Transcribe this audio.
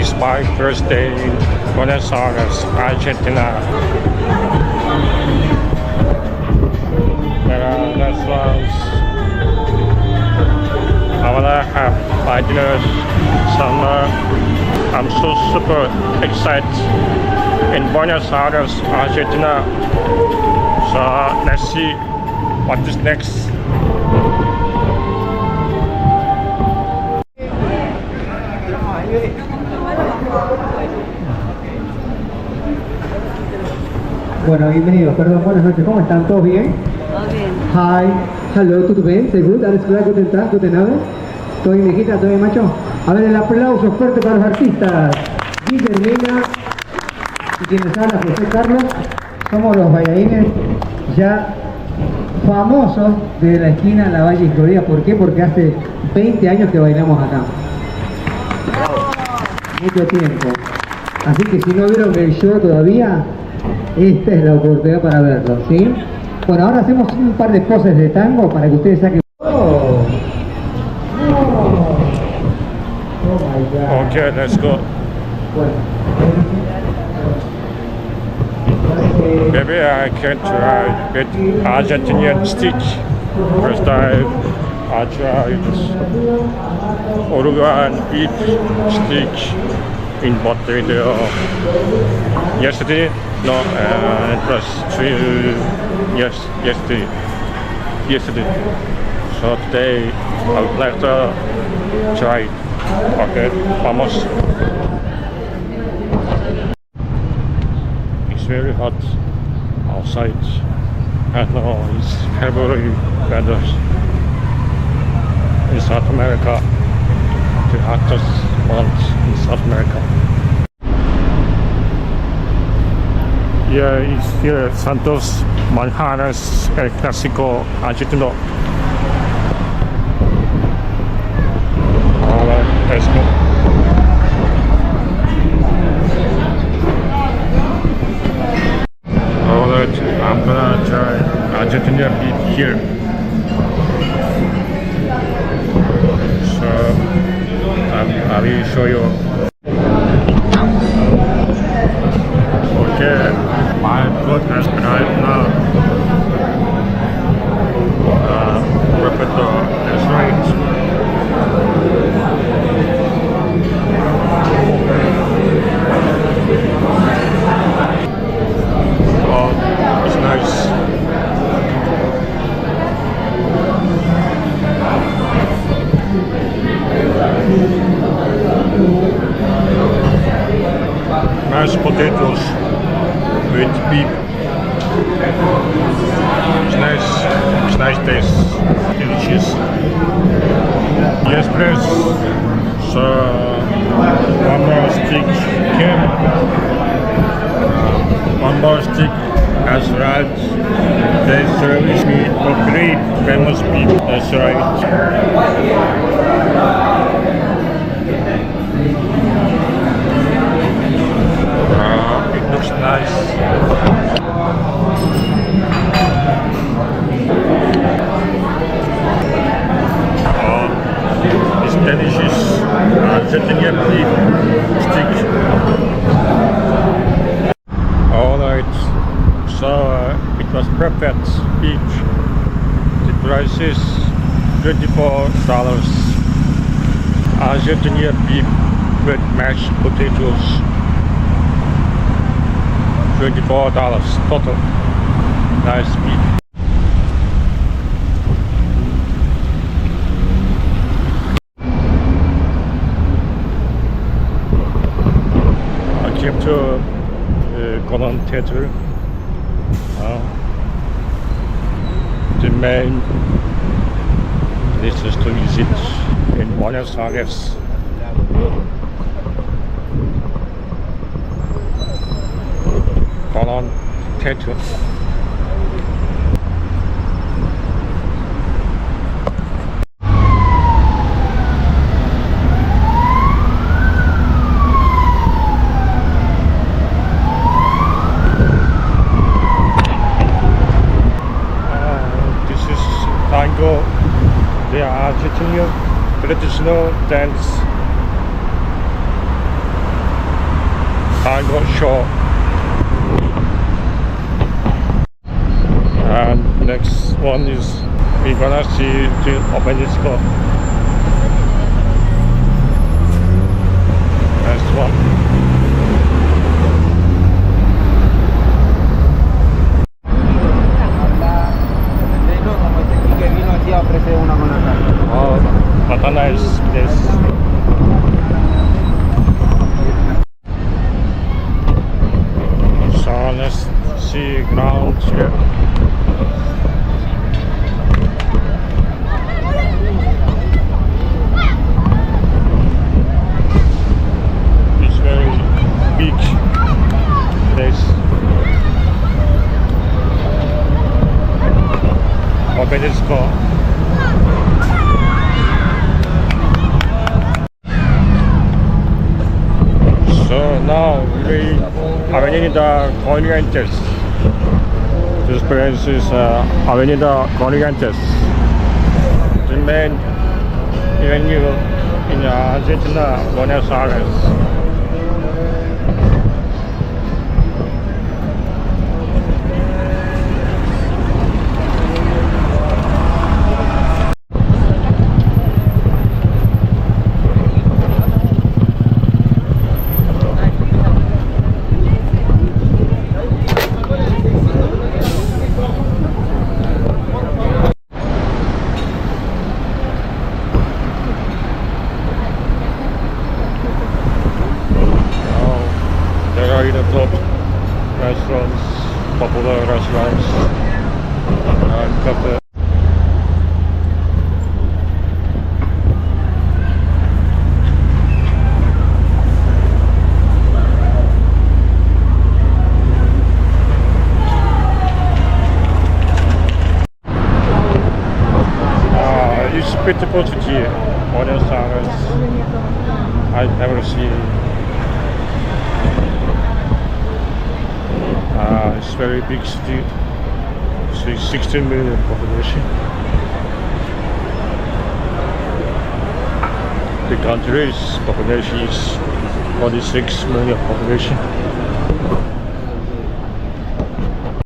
is my first day in Buenos Aires, Argentina. There are restaurants. I wanna have my dinner somewhere. I'm so super excited in Buenos Aires, Argentina. So let's see what is next. Bueno, bienvenidos, perdón, buenas noches, ¿cómo están? ¿Todos bien? Todo bien. Hi, hello, ¿tudo bem? ¿Sehr gut? ¿Alles klar? ¿Guten Tag? ¿Guten Abend? ¿Todo bien, viejita? ¿Todo bien, macho? A ver, el aplauso fuerte para los artistas. Guillermina y quienes hablan, José Carlos, somos los bailarines ya famosos de la esquina La Valle y Florida. ¿Por qué? Porque hace 20 años que bailamos acá. Mucho tiempo. Así que si no vieron el show todavía, esta es la oportunidad para verlo, ¿sí? Bueno, ahora hacemos un par de poses de tango para que ustedes saquen... ¡Oh! ¡Oh my God! Okay, let's go. Bueno. Maybe I can try with Argentinian stick. First time I tried Uruguayan beef stick in potato. Yesterday, no, it was yesterday. So today I would like to try it. Okay, vamos. It's very hot outside. I know it's February weather in South America, the hottest month in South America. Yeah, it's here Santos Manjares El Clásico Argentino. Alright, let's go. Alright, I'm gonna try Argentina beef here. So I will show you. Okay, my food has arrived now. Reperto, that's right. Oh, it's nice. Mashed potatoes with beef. It's nice taste, delicious. Yes, please. So one more stick came. One more stick as right. They service me a great famous beef. That's right. It looks nice. It's delicious Argentina beef stick. Alright, so it was perfect beef. The price is $24. Argentina beef with mashed potatoes. $24 total. Nice beef. I came to Colon Theater. The main places to visit in Buenos Aires. Colon Theater. This is tango, the Argentinian traditional dance. cargo shore. And next one is we're gonna see the Obelisco. Next one. Oh, what a nice place. So let's see ground here. It's very big place. Obelisco. So now we Avenida Corrientes. This place is Avenida Corrientes, the main venue in Argentina, Buenos Aires. There are the top restaurants, popular restaurants, and cafe. It's beautiful city, Buenos Aires. I've never seen. It's very big city. It's 16 million population. The country's population is 46 million population.